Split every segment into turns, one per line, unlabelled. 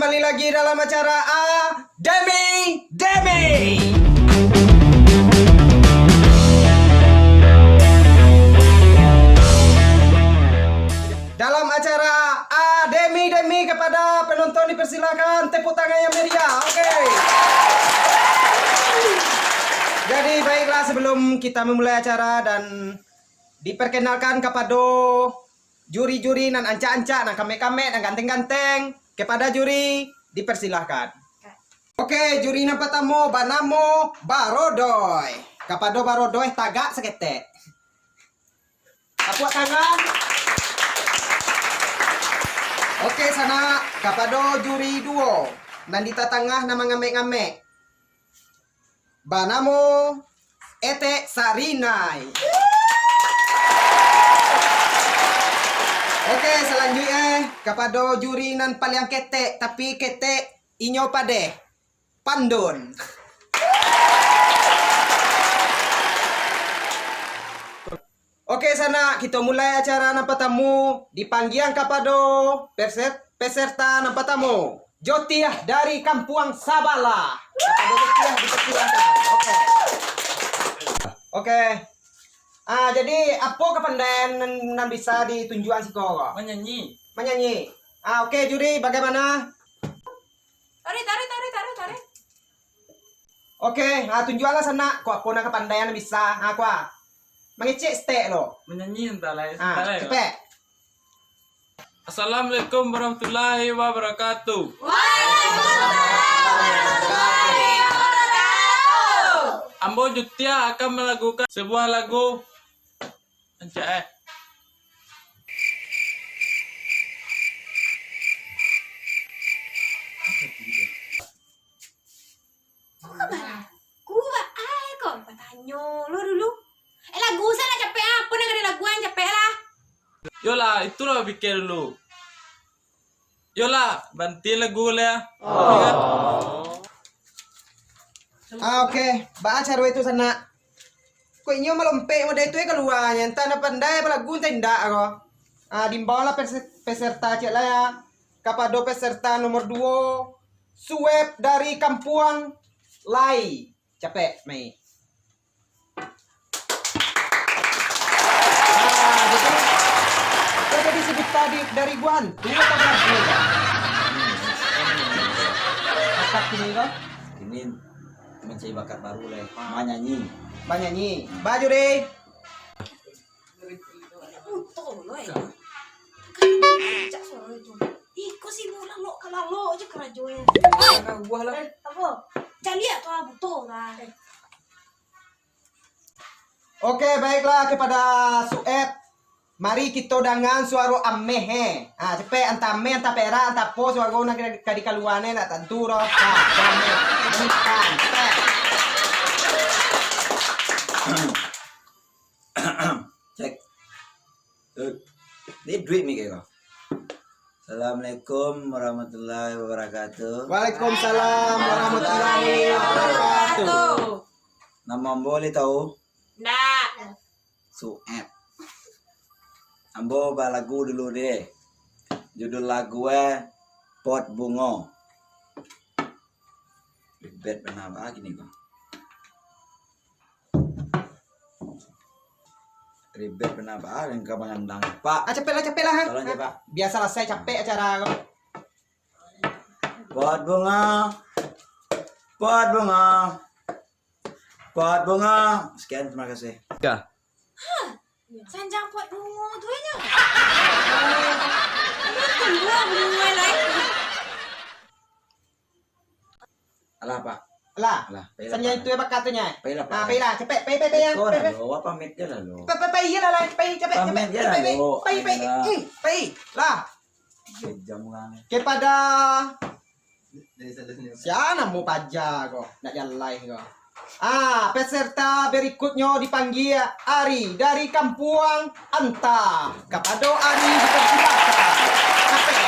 kembali lagi dalam acara Demi Demi. Dalam acara Demi Demi, kepada penonton dipersilakan tepuk tangan yang meriah. Oke. Jadi baiklah, sebelum kita memulai acara dan diperkenalkan kepada juri-juri nan anca-anca, nan kame-kame, nan ganteng-ganteng, kepada juri dipersilahkan. Oke, juri yang pertama banamo Barodoy. Kepada Barodoy tagak seketek. Tepuk tangan. Oke, sana kepada juri duo nan di tengah nama ngamek-ngamek. Banamo Ete Sarinai. Oke, selanjutnya kepada juri nan paling ketek tapi ketek inyo pade Pandun. Oke, sana kita mulai acara nampak tamu. Dipanggil kepada peserta nampak tamu Jotiah dari Kampung Sabala. Kepada Jotiah dipersilakan. Oke. Jadi apa kepandaian yang bisa ditunjukkan si kau?
Menyanyi.
Menyanyi. Oke, juri bagaimana?
Tarik.
Oke, tunjukkanlah sana. Kau apa nak kepandaian yang bisa? Kau mengecek stek lo.
Menyanyi entah lah.
Cepet.
Assalamualaikum warahmatullahi wabarakatuh. Ambo Jutia akan melakukan sebuah lagu Anca.
Gua kok bertanya lo dulu. Lagu sana capek apa nih, ada laguan capek lah.
Yola, itulah pikir dulu. Yola, banti lagu lah.
Oke, baca itu sana. Kok inyo melompe mode itu keluarnya. Entah na pandai pelagu tindak ako. Dimbawalah peserta cek lah ya. Kepada peserta nomor 2, Sueb dari Kampung Lai. Capek, Mei. Jadi disebut tadi dari Guan. Tunggu apa bakat ini kok?
Ini mencari bakat baru lah, menyanyi.
Menyanyi. Baju deh.
Betul lo ya. Cak suara itu. Iko sih bola lo kalau lo aja kerajoin.
Gua lah.
Apa? Jangan lihat tuh betul lah.
Oke, baiklah kepada Sueb. Mari kita dengan suara amehe. Cepet anta ame, anta pera, anta po suara nak kadi kaluane nak tentu roh. Ame. Cepet.
Cek. Ini duit nih kayak kau. Assalamualaikum warahmatullahi wabarakatuh.
Waalaikumsalam warahmatullahi wabarakatuh.
Nama boleh tahu?
Nah.
Sueb. Ambo lagu dulu deh. Judul lagu Pot Bunga. Ribet kenapa gini kok? Ribet kenapa? Yang kau mengandang Pak.
Cepet lah.
Tolong ya Pak.
Biasalah saya capek acara.
Pot bunga, pot bunga, pot bunga. Sekian, terima kasih.
Sanjang buat bunga tu aja. Ini bunga lagi.
Alah Pak.
Lah.
Alah.
Sanya itu ya katanya.
Paylah Pak.
Paylah, cepet. Pay ya.
Kau dah lo, pamit je lah lo.
Pay ya lah, pay cepet.
Pamit je lah lo.
Pay lah.
Jam kan.
Kepada siapa mau pajak kok? Nak jalan kok. Peserta berikutnya dipanggil Ari dari Kampung Anta. Kepada Ari dipersilakan. Capek.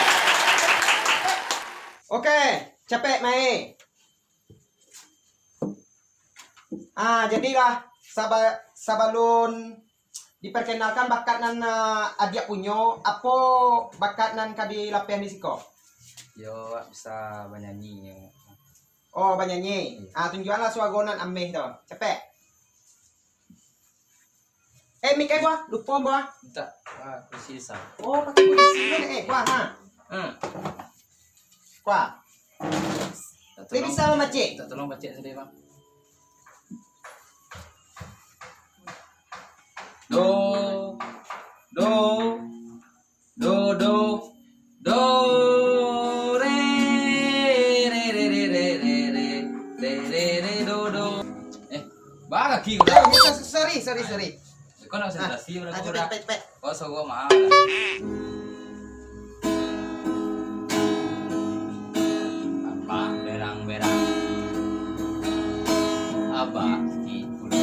Oke, capek Mai. Jadilah sabalun diperkenalkan bakat nan adik punyo, apa bakat nan kadi lapian di siko?
Yo bisa bernyanyi.
Oh, bernyanyi. Ah, tunjukkanlah swagonan Ameh tuh. Cepet. Mik gua, lupa gua.
Tak, sisa.
Oh, pakai puisi ni gua ha. Gua. Dia bisa membaca.
Tak tolong baca sedih bang. Do, do, do, do, do, re, re, re, re, re, re, re, re, re, re, do, do. Baga king.
Sorry.
Kau nak konsentrasi
Ah,
berapa
cepet, cepet.
Kau sogok maaf. Apa berang-berang. Aba di pulau.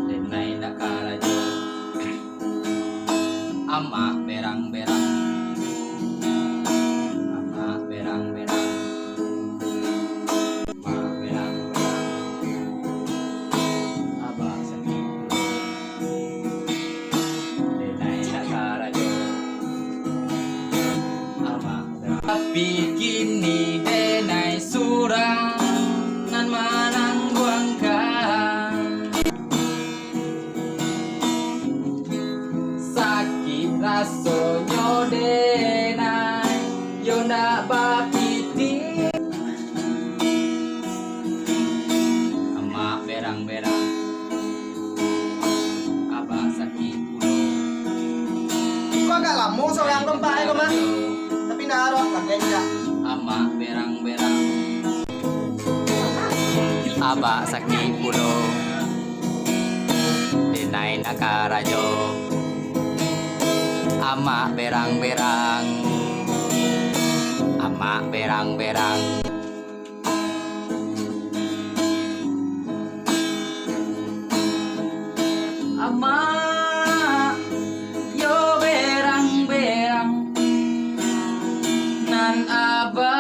Denai nakarajo. Ama berang-berang. Ama berang-berang. Ama berang-berang. Aba sedih. Denai nakarajo. Ama berang. Tapi kini denai surang nan manangguangkan sakit rasonyo denai yo ndak bakiti ama berang-berang apa sakit pulau
Gua agak lama seorang lompat gua mah. Tapi ndak ada lagu enggak.
ama berang-berang aba sakit pulau denai nakarajo ama berang-berang ama berang-berang ama yo berang-berang nan aba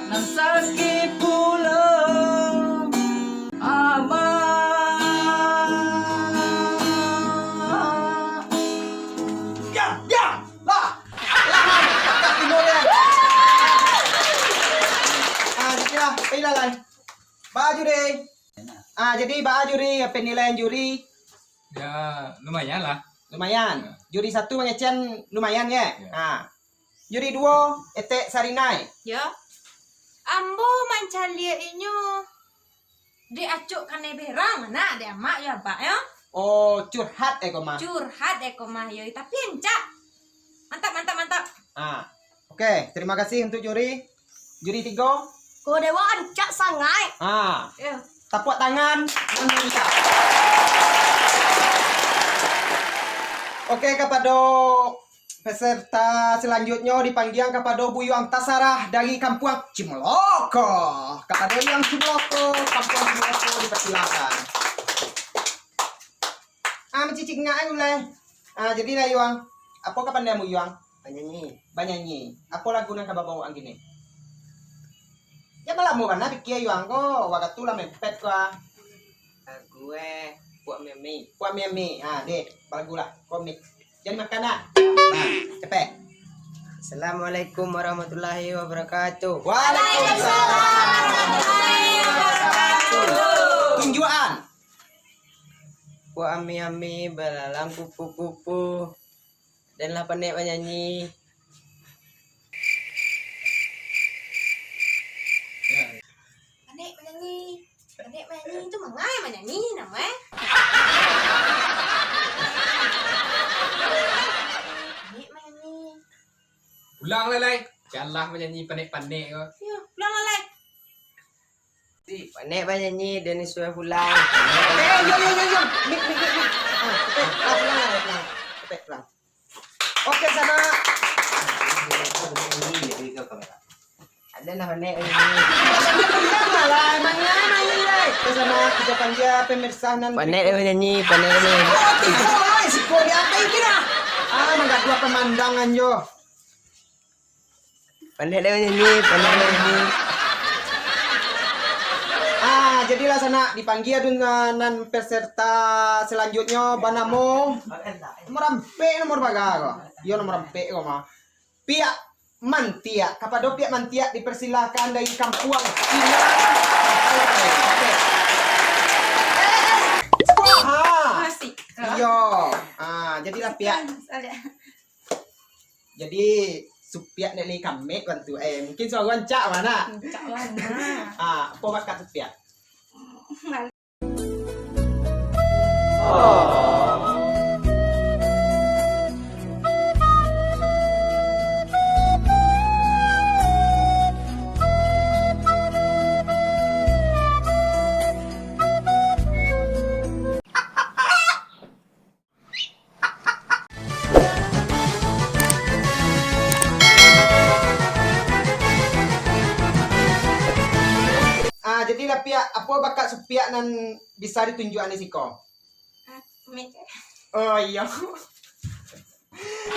nan sakit pulau ama
Ya. Lah. Pakat timur dia. Jadilah penilaian. Baju deh. Jadi baju deh penilaian juri.
ya lumayan lah
Lumayan. Juri 1 mengecehan lumayan ya. Juri 2 etek sarinai.
Ya. Ambo mancalia inyo. Diacuk kane berang mana ada mak ya pak ya.
Oh, curhat kau mah.
Curhat mah ya tapi encak. Mantap.
Oke, terima kasih untuk juri. Juri 3.
Kau dewa encak sangai. Ya.
Tepuk tangan. Mantap. Oke, kepada peserta selanjutnya dipanggil kepada Bu Yuang Tasarah dari Kampung Cimoloko. Kepada yang Cimoloko, Kampung Cimoloko dipersilakan. Mencicik ngai boleh. Jadi lah Yuang. Apa kapan dia mu Yuang? Banyanyi. Apa lagu nang kababawaan gini? Ya malah mau mana pikir Yuang ko, waktu lah mepet ko. Gue Puak Memi. Dek, lagu lah, komik. Jadi makan nak. Cepet.
Assalamualaikum warahmatullahi wabarakatuh.
Tunjuan.
Ku ami-ami belalang kupu-kupu dan lah pandai menyanyi.
Pandai menyanyi itu mengai menyanyi namanya. Pandai menyanyi.
ulang lelai jalah menyanyi panik-panik kau
Ya, ulang lagi.
Pandai menyanyi dan sudah pulang.
Yo. Mik. Cepet, pulang. Oke, sana.
Ada lah pandai menyanyi.
Sana kita panggil pemirsa nan.
Pandai menyanyi.
Si kau dia apa ini dah? Mangga dua pemandangan yo.
Pandai menyanyi.
Jadilah sana dipanggil dengan peserta selanjutnya banamo. Nomor baga kok. Yo nomor ampe kok mah. pihak Mantia. Kepada pihak Mantia dipersilahkan dari Kampuang Cina. Oke. Wah.
Masih.
Iya. Jadilah pihak. Jadi supiak dari kami bantu. Mungkin soal wancak mana?
Cak mana?
Apa bakat supiak? Jadilah pihak apa bakat supiak nan bisa ditunjukkan di siko. Oh iya.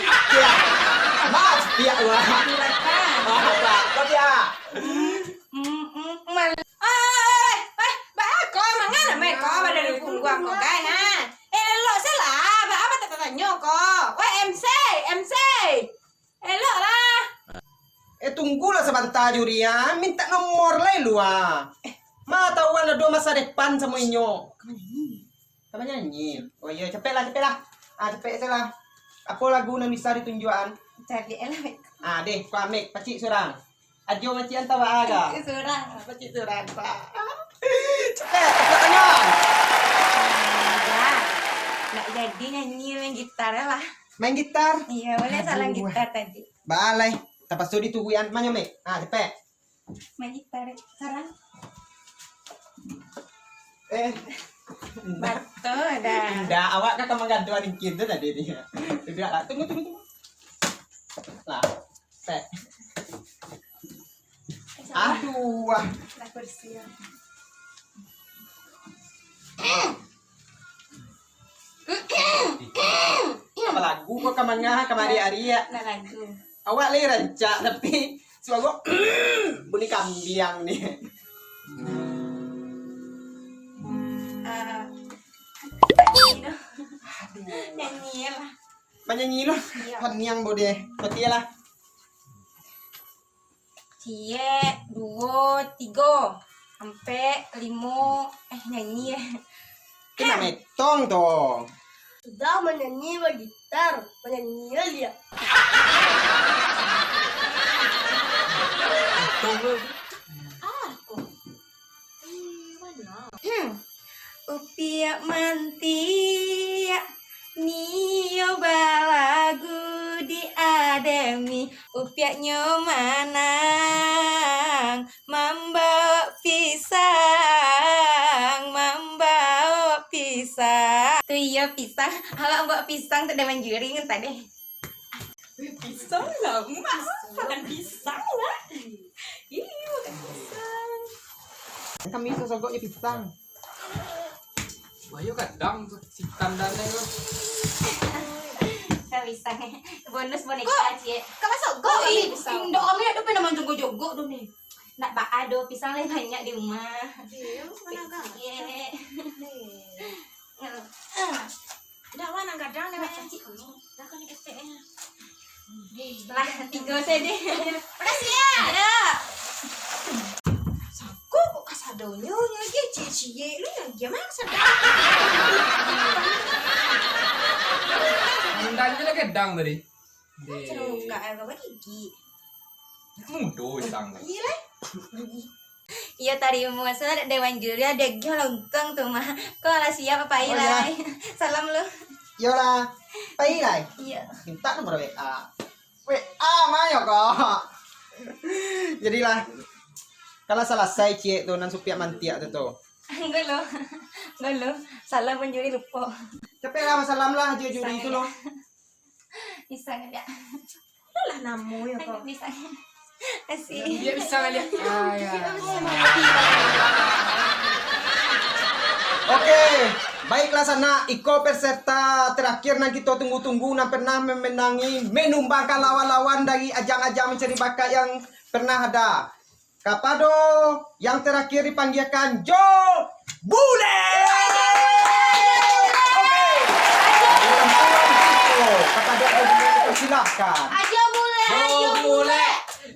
Pihak. Maaf pihak wah. Maaf Pak ya.
Kau mangana me kau pada dukung gua kau kan ha. Lo salah, apa tak tanya kau? Weh MC. Lo lah.
Tunggulah sebentar juri ya. Minta nomor lah lu Ma tahu ada dua masa depan sama inyo. Kamu nyanyi. Oh iya, cepet lah. Cepet salah. Apa lagu yang bisa ditunjukkan?
Cari elah.
Deh, pamik, pacik surang. Ajo macam anta wa aga.
Surang.
Pacik surang, Pak. Cepet, tanya.
Nak jadi nyanyi main gitar lah.
Main gitar.
Iya, boleh salah gitar tadi.
Balai. Tapas tu dituguyan mana mek? Cepet.
Main gitar sekarang. Betul dah.
Enggak, awak kata menggantuan kita tadi dia. Tidak lah, tunggu. Lah, Cepet. Aduh.
Lah kursi.
Apa lagu kok kamangah kamari Arya?
Nah lagu.
Awak lagi rancak tapi suara bunyi kambiang nih.
Nyanyi lah.
Penyanyi loh. Paniang bode. Mati lah.
Cie, 2, 3 sampai 5 nyanyi ya.
Kena metong toh.
Sudah menyanyi gitar, menyanyi aja. Upiak mantia Nio balagu di ademi Upiaknya manang Membawa pisang Tuh iya pisang Kalau bawa pisang tak ada manjuring entah deh Pisang lah emak Makan pisang lah Ih makan pisang
Kami sosoknya pisang.
Bayu kadang si tandanya itu.
Pisang bonus boneka cie. Kau masuk go ini pisang. Ndak kami ada pernah jogo-jogo tuh nih. Nak ado pisang lain banyak di rumah. Iya, mana kan? Iya. Dah mana kadang nih macam cik ni. Dah kan keteknya. Lah 3 saya deh. Makasih ya. Ya. Kok kasadonya lagi cie-cie lu yang gimana sadar?
Tandanya lagi kadang tadi.
Cerung enggak ada gigi.
Mudo isang.
Iya lah. Iya tadi mau ada dewan juri ada lontong tuh mah. Kok lah siap apa ilai? Salam lu.
Yola, pai lai.
Iya.
Minta nomor WA. WA mayo kok. Jadilah kalau selesai cie tuh nan supiak mantiak tuh.
Enggak lo. Salam penjuri lupa.
Cepet lah salam lah juri itu loh.
Bisa enggak? Lah namu ya kok. Bisa. Asih.
Dia bisa nggak dia?
Oke, baiklah sana Iko peserta terakhir yang kita tunggu-tunggu yang pernah memenangi menumbangkan lawan-lawan dari ajang-ajang mencari bakat yang pernah ada. Kapado yang terakhir dipanggilkan Jo Bule. Oke. Kapado silakan.
Aja boleh.
Yo bule.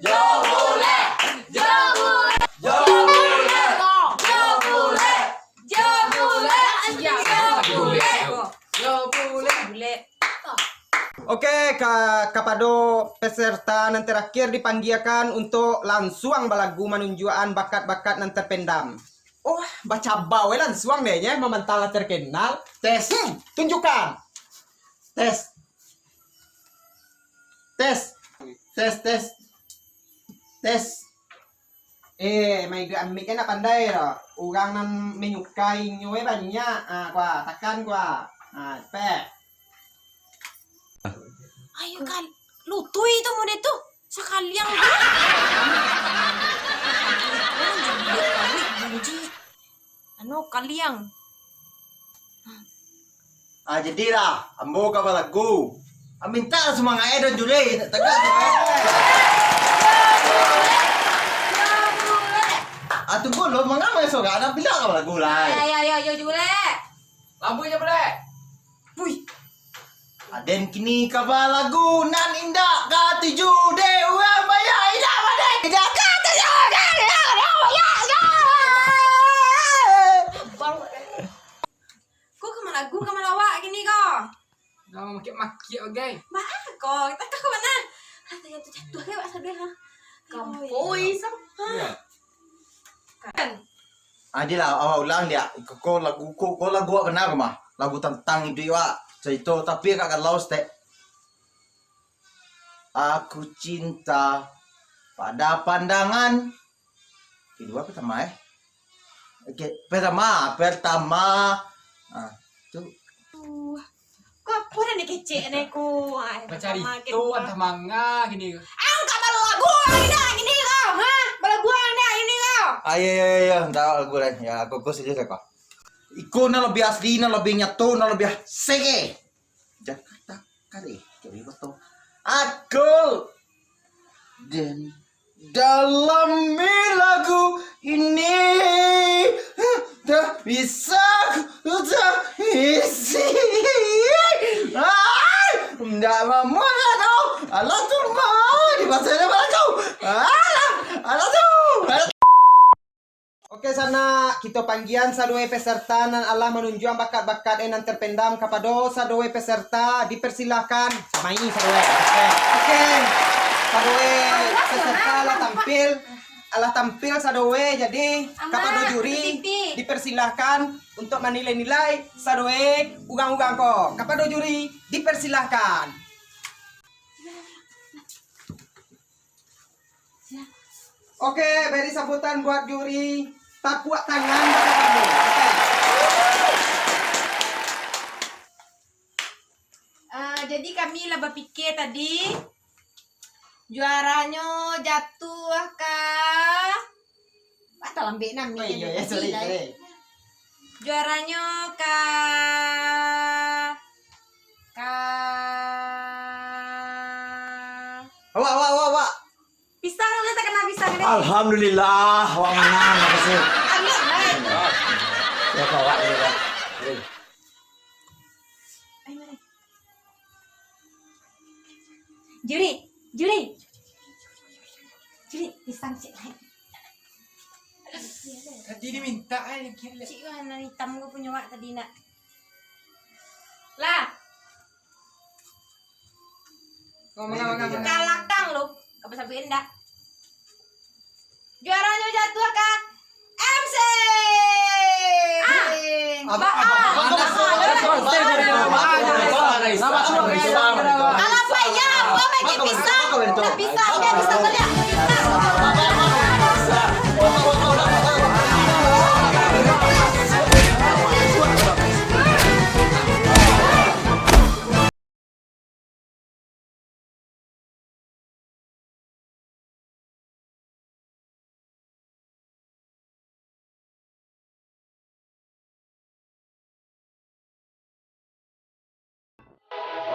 Yo bule.
Yo bule.
Yo bule.
Yo bule. Yo bule.
Yo bule. Yo bule.
Bule.
Oke, kepada peserta yang terakhir dipanggilkan untuk langsung balagu menunjukkan bakat-bakat yang terpendam. Oh, baca bawe langsung deh ya, memental terkenal. Tes, tunjukkan. Tes. Tes. Tes, tes. Tes. May gamit na pandai ro. Urang nan menyukai nyowe banyak. Kwa, tekan kwa. Pe.
Ayo kal, lutuy itu mau tuh sekalian kaliang.
Jadi lah, ambo ka balagu. Minta semangat dan juri. Tegak. Tunggu lo, mengapa esok ada bilang ka balagu lah.
Ayo bule.
Lampunya bule.
Wih,
Aden kini ka balagu nan indah ka tujuh dewa maya indah made. Indah ka tujuh dewa maya.
kok kemana gue kemana awak gini kok?
Jangan maki-maki oke.
Maaf kok, kita ke mana? Tanya tuh jatuh ya, asal deh. Kampoi sama. Kan.
Adila awal ulang dia. Kau lagu apa benar mah? Lagu tentang itu ya. Cerita tapi kakak laos teh. Aku cinta pada pandangan. Kedua pertama Oke, pertama. Tuh.
Kok apa udah nih kece nih ku?
Mencari itu antah manga gini.
Enggak baru lagu ini kau, hah? Balagu ini kau.
Ayo, entar lagu lain. Ya, aku serius kok. Iko na lebih asli, na lebih nyatu, na lebih sege. Jakarta kali, jadi betul. Aku dan dalam lagu ini tak bisa tak isi. Tidak mau tahu. Alah tuh mau di bahasa kau. Alah tuh.
Oke sana kita panggilan sadue peserta nan Allah menunjukkan bakat-bakat yang terpendam kepada sadue peserta dipersilahkan sama ini sadue. Oke. Sadue peserta Allah tampil sadue jadi kepada juri dipersilahkan untuk menilai-nilai sadue ugang-ugang kok. Kepada juri dipersilahkan. Oke, beri sambutan buat juri. Tepuk tangan kamu.
Jadi kami lah berpikir tadi juaranya jatuh kah? Atau lambek nami.
Iya, sorry.
Juaranya kah?
Wah.
Pisang lu tak kena pisang deh.
Alhamdulillah, wang menang makasih.
Ambil main.
Ya bawa ini lah.
Juri, pisang cik.
Tadi diminta yang kira.
Cik warna hitam gue punya wak tadi nak. Lah,
Ngomong.
kalakang lu. Kau sampai enggak? Juaranya jatuh kah? MC. Kalau apa ya? Gua bagi pisang. Pisangnya pisang tadi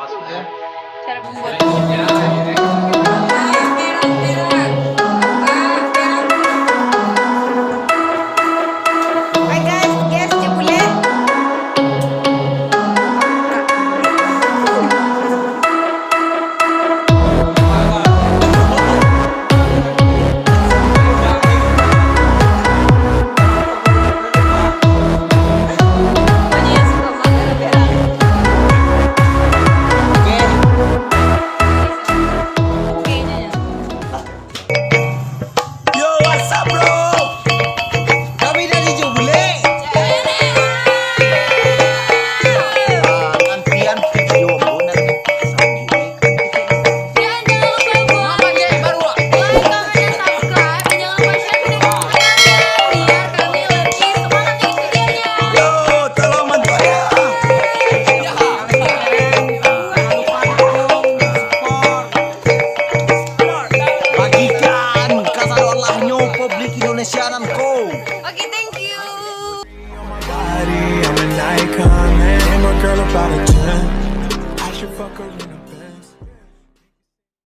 aku cara membuat